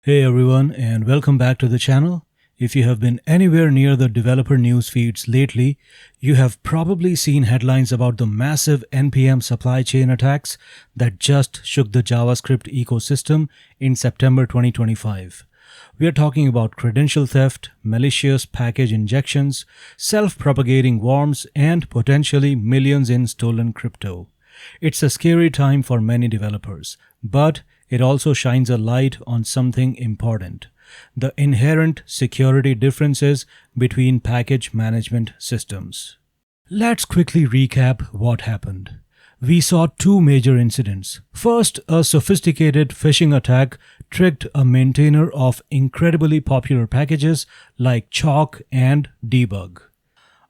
Hey everyone, and welcome back to the channel. If you have been anywhere near the developer news feeds lately, you have probably seen headlines about the massive NPM supply chain attacks that just shook the JavaScript ecosystem in September 2025. We are talking about credential theft, malicious package injections, self-propagating worms, and potentially millions in stolen crypto. It's a scary time for many developers, but it also shines a light on something important: the inherent security differences between package management systems. Let's quickly recap what happened. We saw two major incidents. First, a sophisticated phishing attack tricked a maintainer of incredibly popular packages like Chalk and Debug.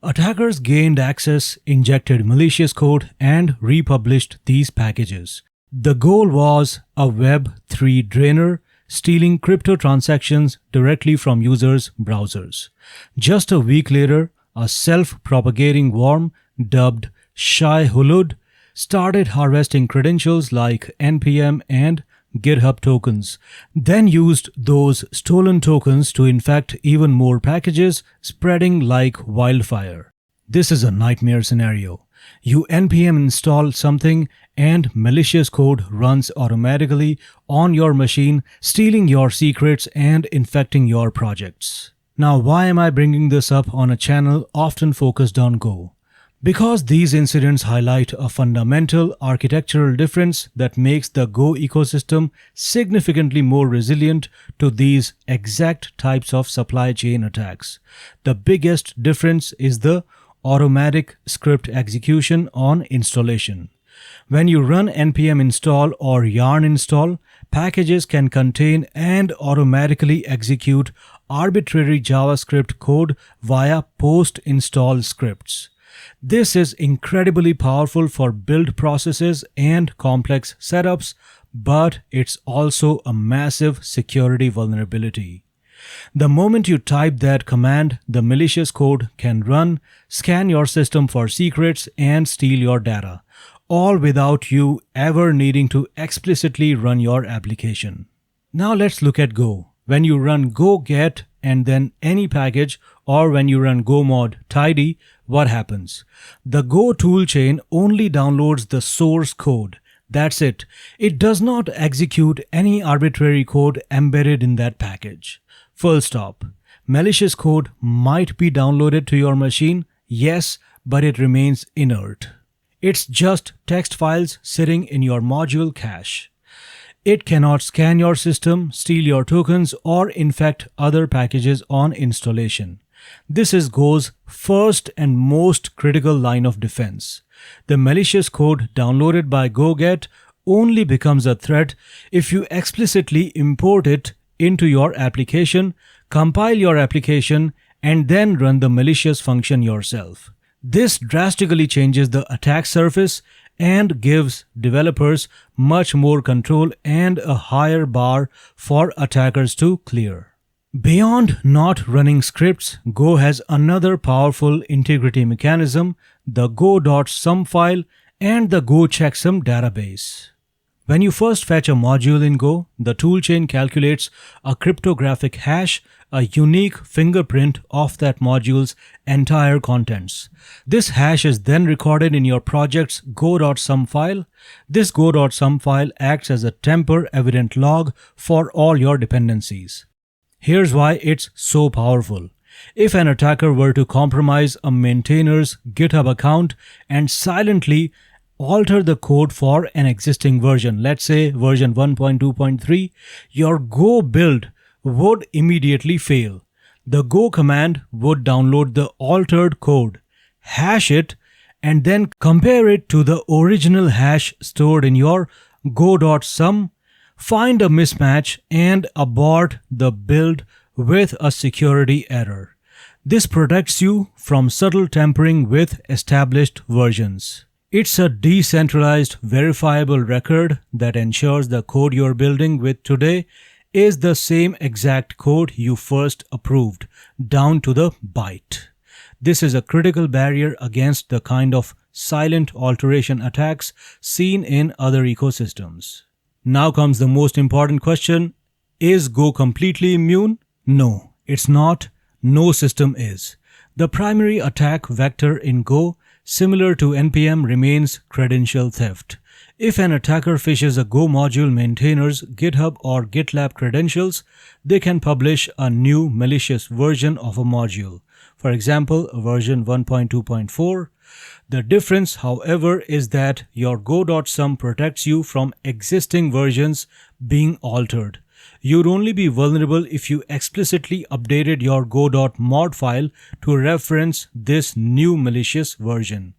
Attackers gained access, injected malicious code, and republished these packages. The goal was a Web3 drainer, stealing crypto transactions directly from users' browsers. Just a week later, a self-propagating worm dubbed Shai Hulud started harvesting credentials like NPM and GitHub tokens, then used those stolen tokens to infect even more packages, spreading like wildfire. This is a nightmare scenario. You NPM install something and malicious code runs automatically on your machine, stealing your secrets and infecting your projects. Now, why am I bringing this up on a channel often focused on Go? Because these incidents highlight a fundamental architectural difference that makes the Go ecosystem significantly more resilient to these exact types of supply chain attacks. The biggest difference is the automatic script execution on installation. When you run npm install or yarn install, packages can contain and automatically execute arbitrary JavaScript code via post-install scripts. This is incredibly powerful for build processes and complex setups, but it's also a massive security vulnerability. The moment you type that command, the malicious code can run, scan your system for secrets, and steal your data, all without you ever needing to explicitly run your application. Now let's look at Go. When you run go get and then any package, or when you run go mod tidy, what happens? The Go toolchain only downloads the source code. That's it. It does not execute any arbitrary code embedded in that package. Full stop. Malicious code might be downloaded to your machine, yes, but it remains inert. It's just text files sitting in your module cache. It cannot scan your system, steal your tokens, or infect other packages on installation. This is Go's first and most critical line of defense. The malicious code downloaded by GoGet only becomes a threat if you explicitly import it into your application, compile your application, and then run the malicious function yourself. This drastically changes the attack surface and gives developers much more control and a higher bar for attackers to clear. Beyond not running scripts, Go has another powerful integrity mechanism: the go.sum file and the go checksum database. When you first fetch a module in Go, the toolchain calculates a cryptographic hash, a unique fingerprint of that module's entire contents. This hash is then recorded in your project's go.sum file. This go.sum file acts as a tamper-evident log for all your dependencies. Here's why it's so powerful. If an attacker were to compromise a maintainer's GitHub account and silently alter the code for an existing version, let's say version 1.2.3, your Go build would immediately fail. The Go command would download the altered code, hash it, and then compare it to the original hash stored in your go.sum, find a mismatch, and abort the build with a security error. This protects you from subtle tampering with established versions. It's a decentralized, verifiable record that ensures the code you're building with today is the same exact code you first approved, down to the byte. This is a critical barrier against the kind of silent alteration attacks seen in other ecosystems. Now comes the most important question: Is Go completely immune? No, it's not. No system is. The primary attack vector in Go, similar to NPM, remains credential theft. If an attacker phishes a Go module maintainer's GitHub or GitLab credentials, they can publish a new malicious version of a module. For example, version 1.2.4. The difference, however, is that your go.sum protects you from existing versions being altered. You'd only be vulnerable if you explicitly updated your go.mod file to reference this new malicious version.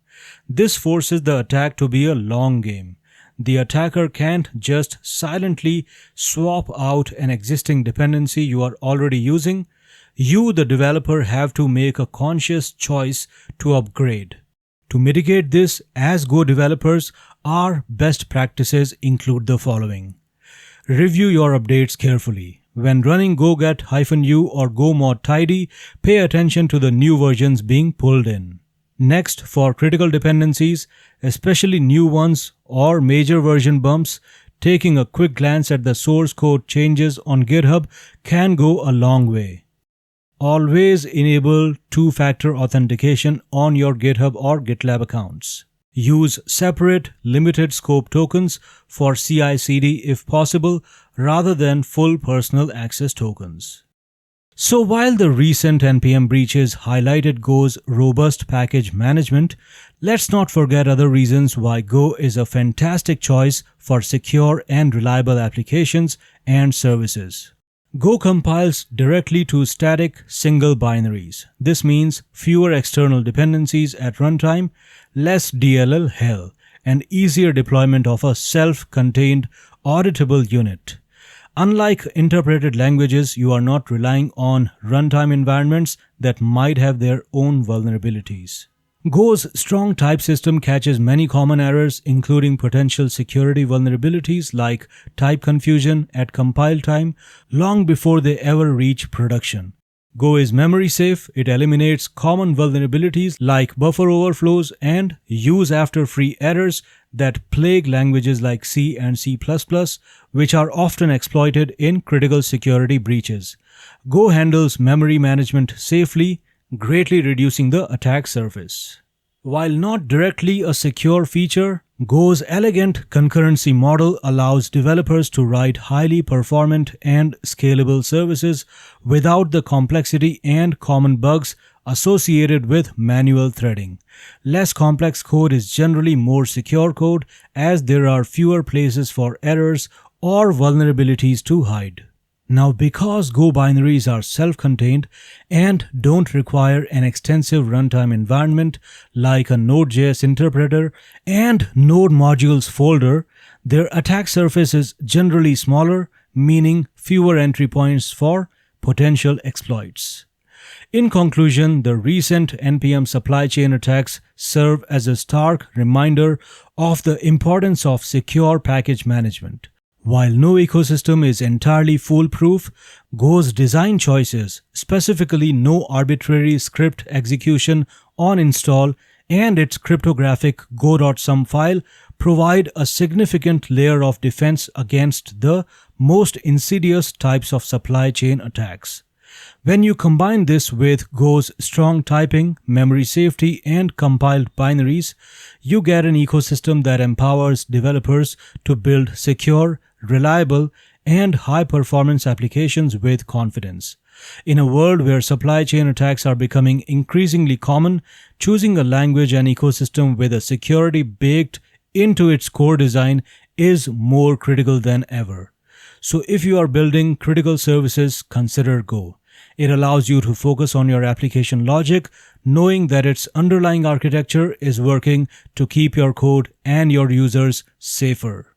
This forces the attack to be a long game. The attacker can't just silently swap out an existing dependency you are already using. You, the developer, have to make a conscious choice to upgrade. To mitigate this, as Go developers, our best practices include the following. Review your updates carefully. When running go-get-u or go-mod tidy, pay attention to the new versions being pulled in. Next, for critical dependencies, especially new ones or major version bumps, taking a quick glance at the source code changes on GitHub can go a long way. Always enable two-factor authentication on your GitHub or GitLab accounts. Use separate limited scope tokens for CI/CD if possible, rather than full personal access tokens. So while the recent NPM breaches highlighted Go's robust package management, let's not forget other reasons why Go is a fantastic choice for secure and reliable applications and services. Go compiles directly to static single binaries. This means fewer external dependencies at runtime, less DLL hell, and easier deployment of a self-contained auditable unit. Unlike interpreted languages, you are not relying on runtime environments that might have their own vulnerabilities. Go's strong type system catches many common errors, including potential security vulnerabilities like type confusion at compile time, long before they ever reach production. Go is memory safe. It eliminates common vulnerabilities like buffer overflows and use after free errors that plague languages like C and C++, which are often exploited in critical security breaches. Go handles memory management safely, greatly reducing the attack surface. While not directly a secure feature, Go's elegant concurrency model allows developers to write highly performant and scalable services without the complexity and common bugs associated with manual threading. Less complex code is generally more secure code, as there are fewer places for errors or vulnerabilities to hide. Now, because Go binaries are self-contained and don't require an extensive runtime environment like a NodeJS interpreter and Node modules folder, their attack surface is generally smaller, meaning fewer entry points for potential exploits. In conclusion, the recent NPM supply chain attacks serve as a stark reminder of the importance of secure package management. While no ecosystem is entirely foolproof, Go's design choices, specifically no arbitrary script execution on install and its cryptographic go.sum file, provide a significant layer of defense against the most insidious types of supply chain attacks. When you combine this with Go's strong typing, memory safety, and compiled binaries, you get an ecosystem that empowers developers to build secure, reliable, and high-performance applications with confidence. In a world where supply chain attacks are becoming increasingly common, choosing a language and ecosystem with a security baked into its core design is more critical than ever. So if you are building critical services, consider Go. It allows you to focus on your application logic, knowing that its underlying architecture is working to keep your code and your users safer.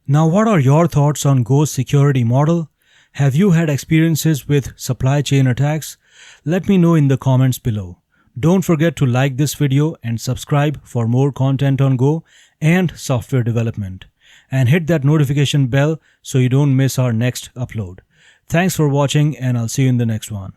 Now, what are your thoughts on Go's security model? Have you had experiences with supply chain attacks? Let me know in the comments below. Don't forget to like this video and subscribe for more content on Go and software development. And hit that notification bell so you don't miss our next upload. Thanks for watching, and I'll see you in the next one.